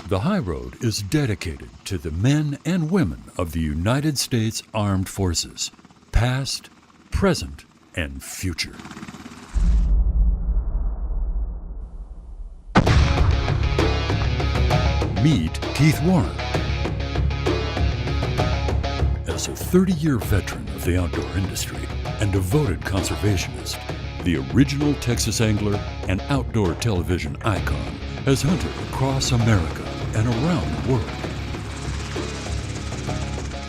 The High Road is dedicated to the men and women of the United States Armed Forces, past, present, and future. Meet Keith Warren. As a 30-year veteran of the outdoor industry and devoted conservationist, the original Texas angler and outdoor television icon has hunted across America and around the world,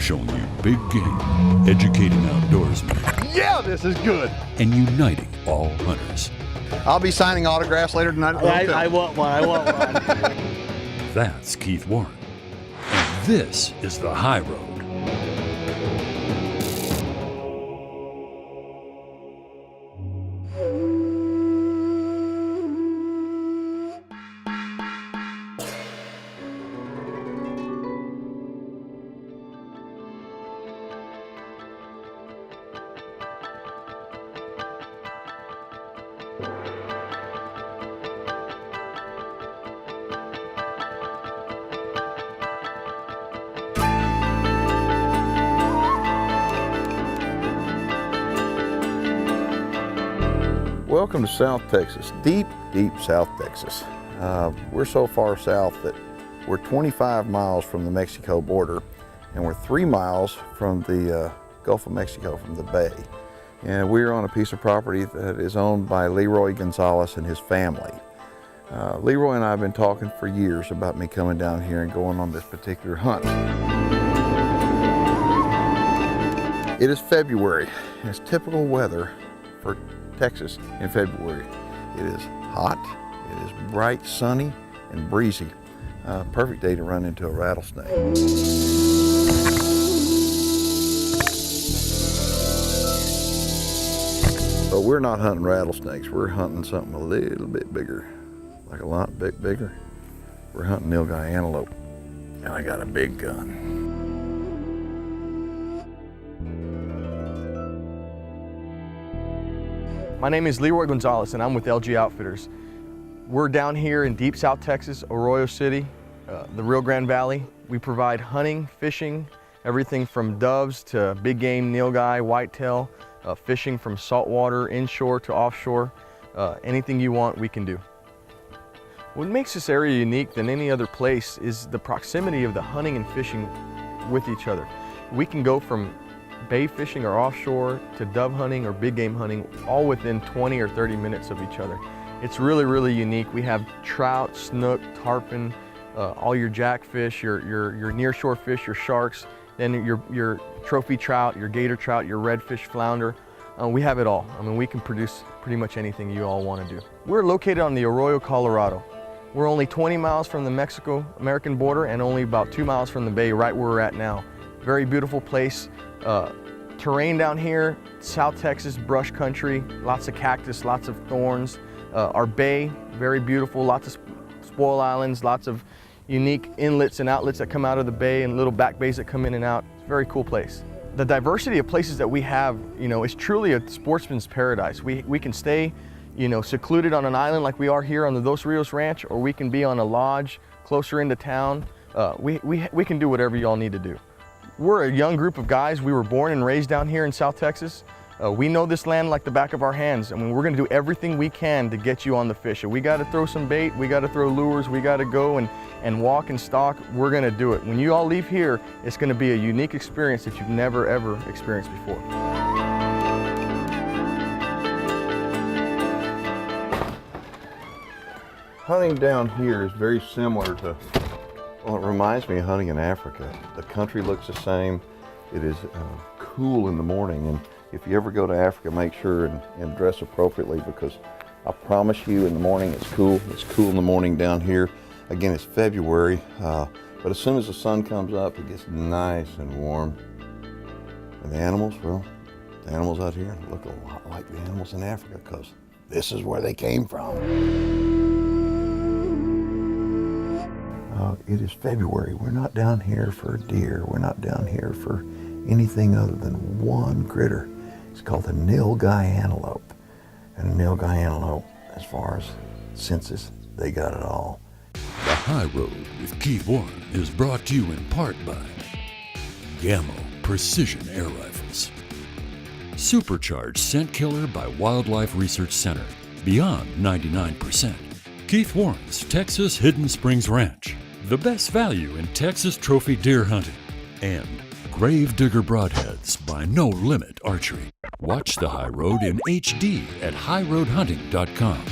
showing you big game, educating outdoorsmen. Yeah, this is good. And uniting all hunters. I'll be signing autographs later tonight. I want one. That's Keith Warren. And this is the High Road. Welcome to South Texas, deep, deep South Texas. We're so far south that we're 25 miles from the Mexico border, and we're 3 miles from the Gulf of Mexico, from the bay. And we're on a piece of property that is owned by Leroy Gonzalez and his family. Leroy and I have been talking for years about me coming down here and going on this particular hunt. It is February, and it's typical weather for Texas in February. It is hot, it is bright, sunny, and breezy. Perfect day to run into a rattlesnake. But we're not hunting rattlesnakes, we're hunting something a little bit bigger, like a lot bigger. We're hunting Nilgai antelope, and I got a big gun. My name is Leroy Gonzalez and I'm with LG Outfitters. We're down here in deep South Texas, Arroyo City, the Rio Grande Valley. We provide hunting, fishing, everything from doves to big game, nilgai, whitetail, fishing from saltwater, inshore to offshore. Anything you want, we can do. What makes this area unique than any other place is the proximity of the hunting and fishing with each other. We can go from bay fishing or offshore to dove hunting or big game hunting all within 20 or 30 minutes of each other. It's really, really unique. We have trout, snook, tarpon, all your jackfish, your nearshore fish, your sharks, then your trophy trout, your gator trout, your redfish, flounder. We have it all. I mean, we can produce pretty much anything you all want to do. We're located on the Arroyo, Colorado. We're only 20 miles from the Mexico-American border and only about 2 miles from the bay, right where we're at now. Very beautiful place. Terrain down here, South Texas, brush country, lots of cactus, lots of thorns. Our bay, very beautiful, lots of spoil islands, lots of unique inlets and outlets that come out of the bay and little back bays that come in and out. It's a very cool place. The diversity of places that we have, is truly a sportsman's paradise. We can stay, secluded on an island like we are here on the Dos Rios Ranch, or we can be on a lodge closer into town. We can do whatever y'all need to do. We're a young group of guys. We were born and raised down here in South Texas. We know this land like the back of our hands. I mean, we're gonna do everything we can to get you on the fish. If we gotta throw some bait, we gotta throw lures, we gotta go and walk and stalk, we're gonna do it. When you all leave here, it's gonna be a unique experience that you've never, ever experienced before. Hunting down here is very similar to, well, it reminds me of hunting in Africa. The country looks the same. It is cool in the morning, and if you ever go to Africa, make sure and dress appropriately, because I promise you in the morning it's cool. It's cool in the morning down here. Again, it's February, but as soon as the sun comes up, it gets nice and warm. And the animals, well, the animals out here look a lot like the animals in Africa, because this is where they came from. It is February. We're not down here for deer. We're not down here for anything other than one critter. It's called the Nilgai antelope. And a Nilgai antelope, as far as census, they got it all. The High Road with Keith Warren is brought to you in part by Gammo Precision Air Rifles, Supercharged Scent Killer by Wildlife Research Center, beyond 99%. Keith Warren's Texas Hidden Springs Ranch, the best value in Texas trophy deer hunting, and Grave Digger Broadheads by No Limit Archery. Watch the High Road in HD at highroadhunting.com.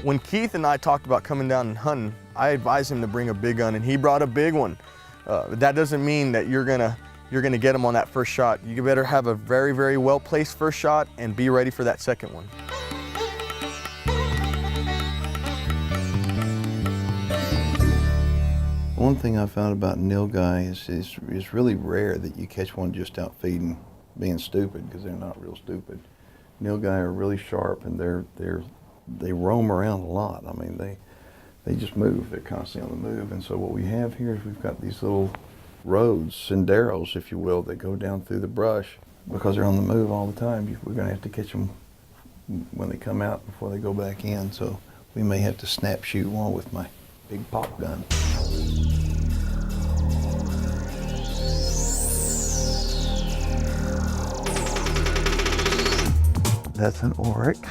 When Keith and I talked about coming down and hunting, I advised him to bring a big gun, and he brought a big one. That doesn't mean that you're gonna get him on that first shot. You better have a very, very well placed first shot and be ready for that second one. One thing I found about Nilgai is it's really rare that you catch one just out feeding, being stupid, because they're not real stupid. Nilgai are really sharp, and they roam around a lot. I mean, they just move. They're constantly on the move. And so what we have here is we've got these little roads, senderos, if you will, that go down through the brush. Because they're on the move all the time, we're going to have to catch them when they come out before they go back in. So we may have to snap shoot one with my big pop gun. That's an oryx.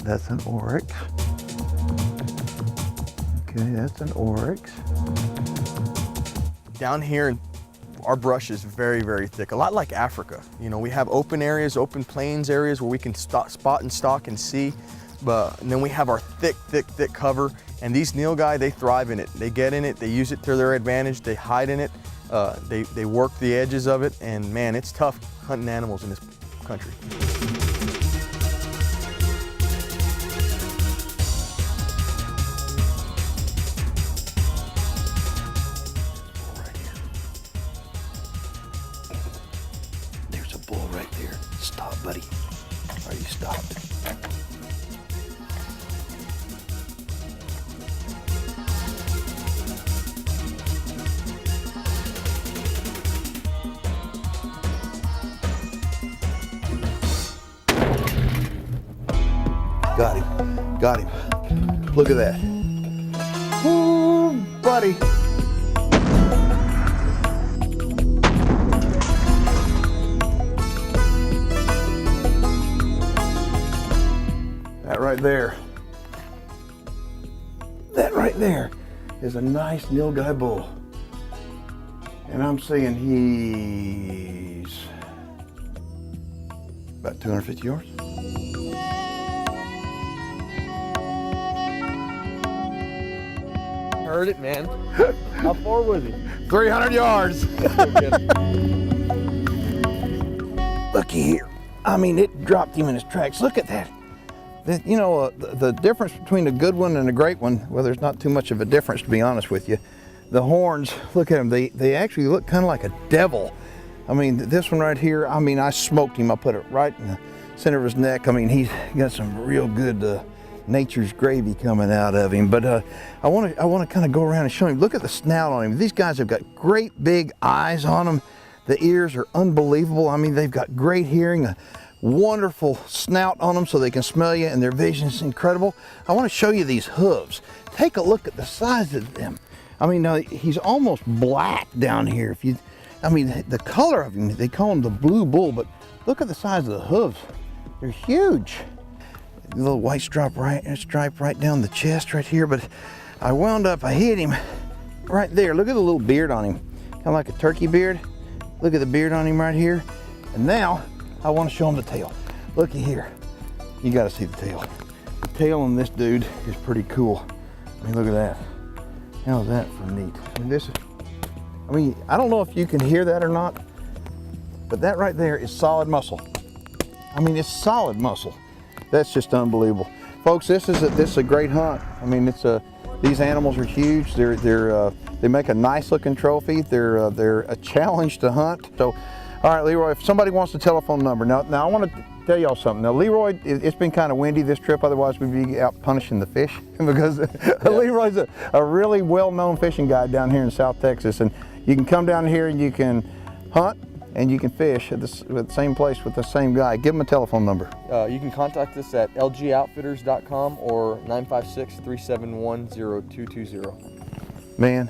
That's an oryx. Okay, that's an oryx. Down here, our brush is very, very thick, a lot like Africa. You know, we have open areas, open plains areas where we can spot and stalk and see, and then we have our thick, thick, thick cover, and these Nilgai, they thrive in it. They get in it, they use it to their advantage, they hide in it, they work the edges of it, and man, it's tough hunting animals in this country. Stop, buddy. Are you stopped? Got him. Got him. Look at that. Ooh, buddy. That right there, is a nice Nilgai bull. And I'm saying he's about 250 yards. Heard it, man. How far was he? 300 yards. Looky here. I mean, it dropped him in his tracks. Look at that. You know, the difference between a good one and a great one, well, there's not too much of a difference, to be honest with you. The horns, look at them, they actually look kind of like a devil. I mean, this one right here, I mean, I smoked him. I put it right in the center of his neck. I mean, he's got some real good nature's gravy coming out of him. But I want to kind of go around and show him. Look at the snout on him. These guys have got great big eyes on them. The ears are unbelievable. I mean, they've got great hearing. Wonderful snout on them so they can smell you, and their vision is incredible. I want to show you these hooves. Take a look at the size of them. I mean, he's almost black down here. I mean, the color of him, they call him the blue bull, but look at the size of the hooves. They're huge. A little white stripe right down the chest right here, but I hit him right there. Look at the little beard on him, kind of like a turkey beard. Look at the beard on him right here. And now, I want to show him the tail. Looky here. You got to see the tail. The tail on this dude is pretty cool. I mean, look at that. How's that for neat? I mean, I don't know if you can hear that or not, but that right there is solid muscle. I mean, it's solid muscle. That's just unbelievable. Folks, this is a great hunt. I mean, these animals are huge. They make a nice looking trophy. They're a challenge to hunt. So, all right, Leroy, if somebody wants the telephone number. Now I want to tell y'all something. Now, Leroy, it's been kind of windy this trip, otherwise we'd be out punishing the fish because Leroy's a really well-known fishing guide down here in South Texas. And you can come down here and you can hunt and you can fish at the same place with the same guy. Give him a telephone number. You can contact us at lgoutfitters.com or 956-371-0220. Man,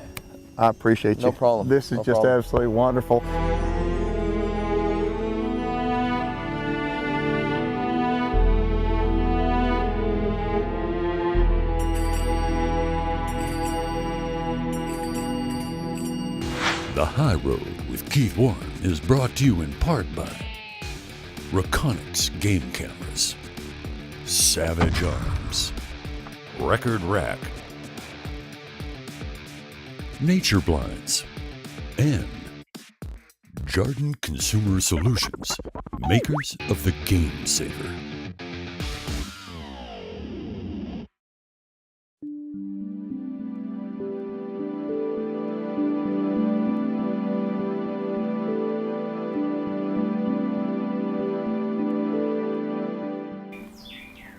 I appreciate you. No problem. This is just absolutely wonderful. The High Road with Keith Warren is brought to you in part by Reconyx Game Cameras, Savage Arms, Record Rack, Nature Blinds, and Jardin Consumer Solutions, makers of the Game Saver.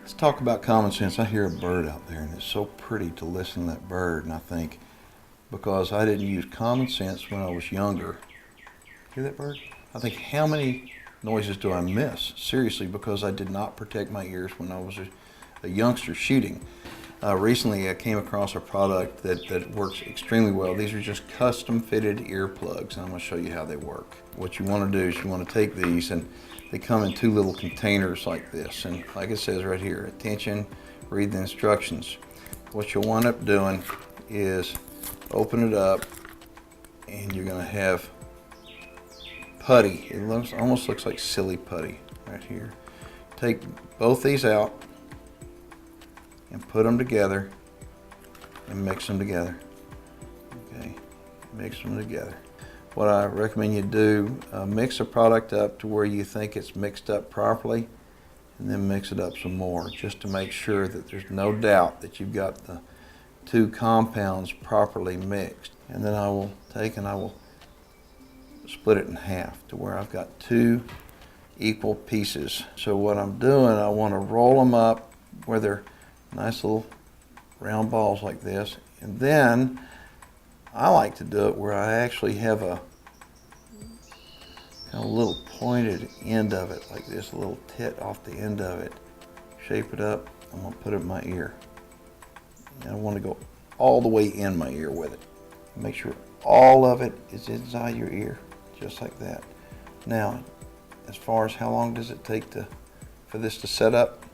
Let's talk about common sense. I hear a bird out there and it's so pretty to listen to that bird, and I think because I didn't use common sense when I was younger. Hear that bird? I think how many noises do I miss? Seriously, because I did not protect my ears when I was a youngster shooting. Recently I came across a product that works extremely well. These are just custom fitted earplugs, and I'm going to show you how they work. What you want to do is you want to take these, and they come in two little containers like this, and like it says right here, attention, read the instructions. What you'll wind up doing is open it up, and you're going to have putty. It almost looks like silly putty right here. Take both these out and put them together and mix them together. Okay, mix them together. What I recommend you do, mix the product up to where you think it's mixed up properly, and then mix it up some more just to make sure that there's no doubt that you've got the two compounds properly mixed. And then I will take and I will split it in half to where I've got two equal pieces. So what I'm doing, I want to roll them up where they're nice little round balls like this, and then I like to do it where I actually have a kind of little pointed end of it like this, a little tit off the end of it. Shape it up. I'm going to put it in my ear. And I want to go all the way in my ear with it. Make sure all of it is inside your ear, just like that. Now, as far as how long does it take for this to set up?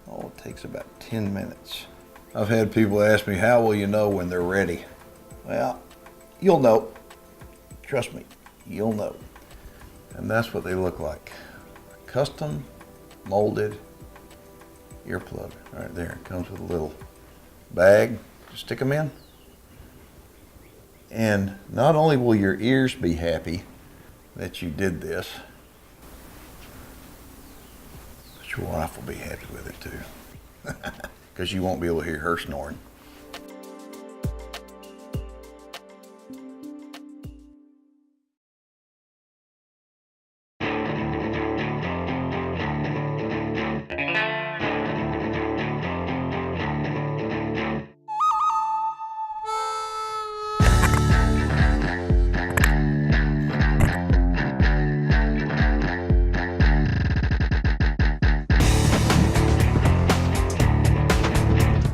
Oh, it takes about 10 minutes. I've had people ask me, how will you know when they're ready? Well, you'll know. Trust me, you'll know. And that's what they look like. A custom molded earplug. Right there, it comes with a little bag to stick them in. And not only will your ears be happy that you did this, but your wife will be happy with it too. Because you won't be able to hear her snoring.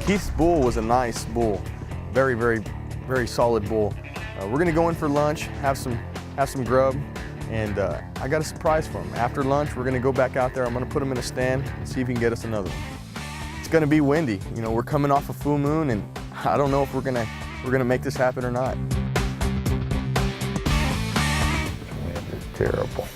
Keith's bull was a nice bull, very, very, very solid bull. We're gonna go in for lunch, have some grub, and I got a surprise for him. After lunch, we're gonna go back out there. I'm gonna put him in a stand and see if he can get us another one. It's gonna be windy. You know, we're coming off a full moon, and I don't know if we're gonna make this happen or not. Wind is terrible.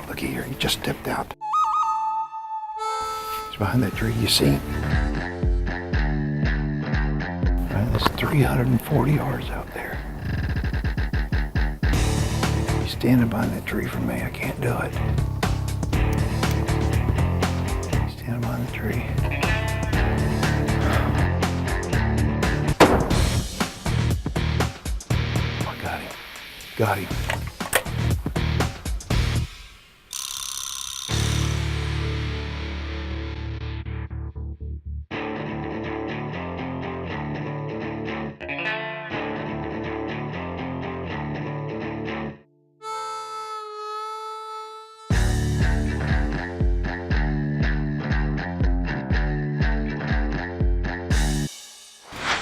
Looky here, he just stepped out. He's behind that tree, you see him? Right, that's 340 yards out there. He's standing behind that tree for me, I can't do it. He's standing behind the tree. Oh, got him. Got him.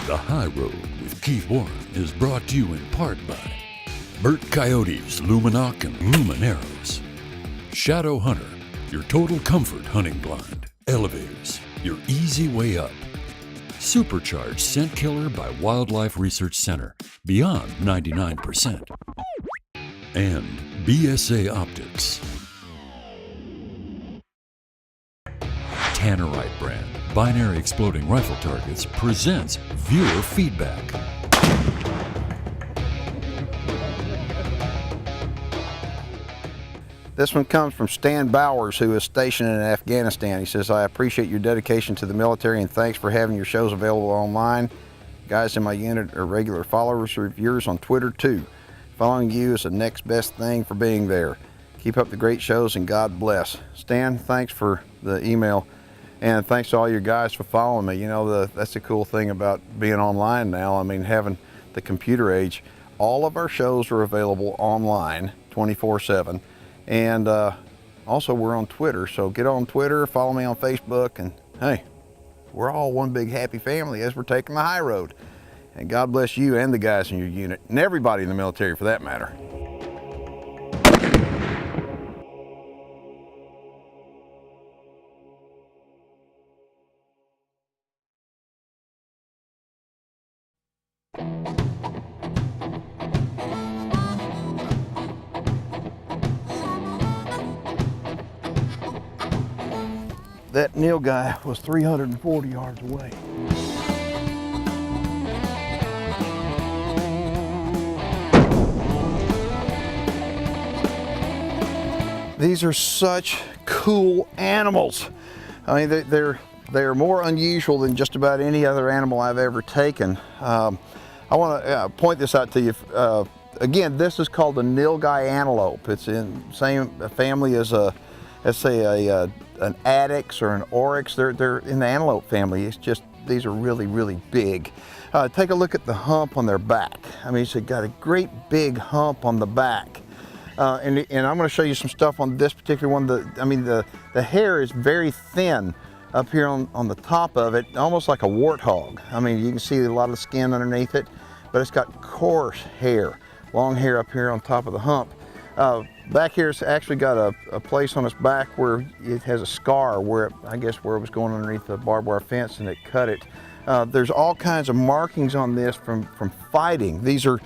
The High Road with Keith Warren is brought to you in part by Burt Coyotes, Luminoc and Lumineros, Shadow Hunter, your total comfort hunting blind, Elevators, your easy way up, Supercharged Scent Killer by Wildlife Research Center, beyond 99%, and BSA Optics. Tannerite brand binary exploding rifle targets presents viewer feedback. This one comes from Stan Bowers, who is stationed in Afghanistan. He says, I appreciate your dedication to the military and thanks for having your shows available online. Guys in my unit are regular followers of yours on Twitter too. Following you is the next best thing for being there. Keep up the great shows and God bless. Stan, thanks for the email. And thanks to all you guys for following me. You know, that's the cool thing about being online now. I mean, having the computer age. All of our shows are available online 24/7. And also we're on Twitter. So get on Twitter, follow me on Facebook, and hey, we're all one big happy family as we're taking the high road. And God bless you and the guys in your unit, and everybody in the military for that matter. That Nilgai was 340 yards away. These are such cool animals. I mean, they're more unusual than just about any other animal I've ever taken. I want to point this out to you. Again, this is called the Nilgai antelope. It's in the same family as a, let's say, an adix or an oryx. They're in the antelope family. It's just, these are really, really big. Take a look at the hump on their back. I mean, it's got a great big hump on the back. And I'm going to show you some stuff on this particular one. The hair is very thin up here on the top of it, almost like a warthog. I mean, you can see a lot of skin underneath it, but it's got coarse hair, long hair up here on top of the hump. Back here, it's actually got a place on its back where it has a scar where I guess where it was going underneath the barbed wire fence and it cut it. There's all kinds of markings on this from fighting. These are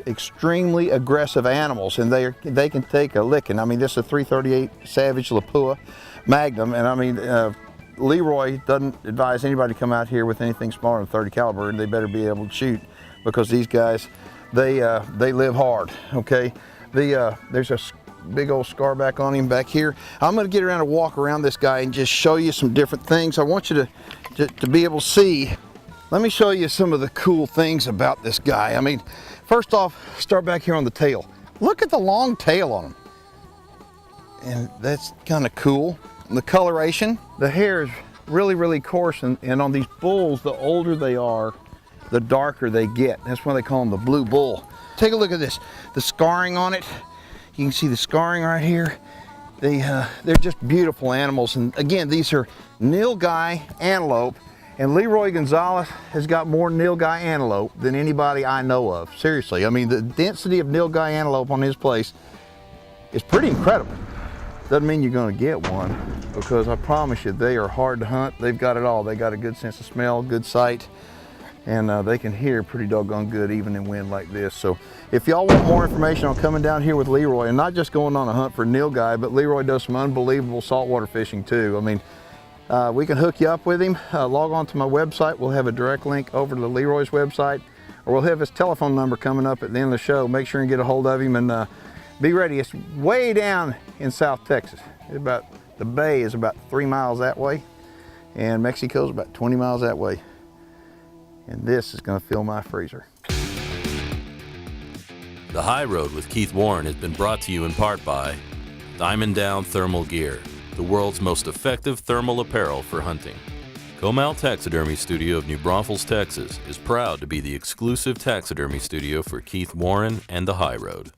extremely aggressive animals, and they can take a licking. I mean, this is a .338 Savage Lapua Magnum, and I mean, Leroy doesn't advise anybody to come out here with anything smaller than 30 caliber, and they better be able to shoot, because these guys, they live hard. Okay, there's a big old scar back on him back here. I'm going to get around and walk around this guy and just show you some different things. I want you to be able to see. Let me show you some of the cool things about this guy. I mean, first off, start back here on the tail. Look at the long tail on him. And that's kind of cool. And the coloration, the hair is really, really coarse, and on these bulls, the older they are, the darker they get. That's why they call them the blue bull. Take a look at this, the scarring on it. You can see the scarring right here. They're just beautiful animals. And again, these are Nilgai antelope. And Leroy Gonzalez has got more Nilgai antelope than anybody I know of. Seriously, I mean, the density of Nilgai antelope on his place is pretty incredible. Doesn't mean you're gonna get one, because I promise you, they are hard to hunt. They've got it all. They got a good sense of smell, good sight, and they can hear pretty doggone good even in wind like this. So if y'all want more information on coming down here with Leroy, and not just going on a hunt for Nilgai, but Leroy does some unbelievable saltwater fishing too. I mean, we can hook you up with him. Log on to my website. We'll have a direct link over to Leroy's website, or we'll have his telephone number coming up at the end of the show. Make sure and get a hold of him, and be ready. It's way down in South Texas. The bay is about 3 miles that way, and Mexico's about 20 miles that way. And this is going to fill my freezer. The High Road with Keith Warren has been brought to you in part by Diamond Down Thermal Gear, the world's most effective thermal apparel for hunting. Comal Taxidermy Studio of New Braunfels, Texas is proud to be the exclusive taxidermy studio for Keith Warren and the High Road.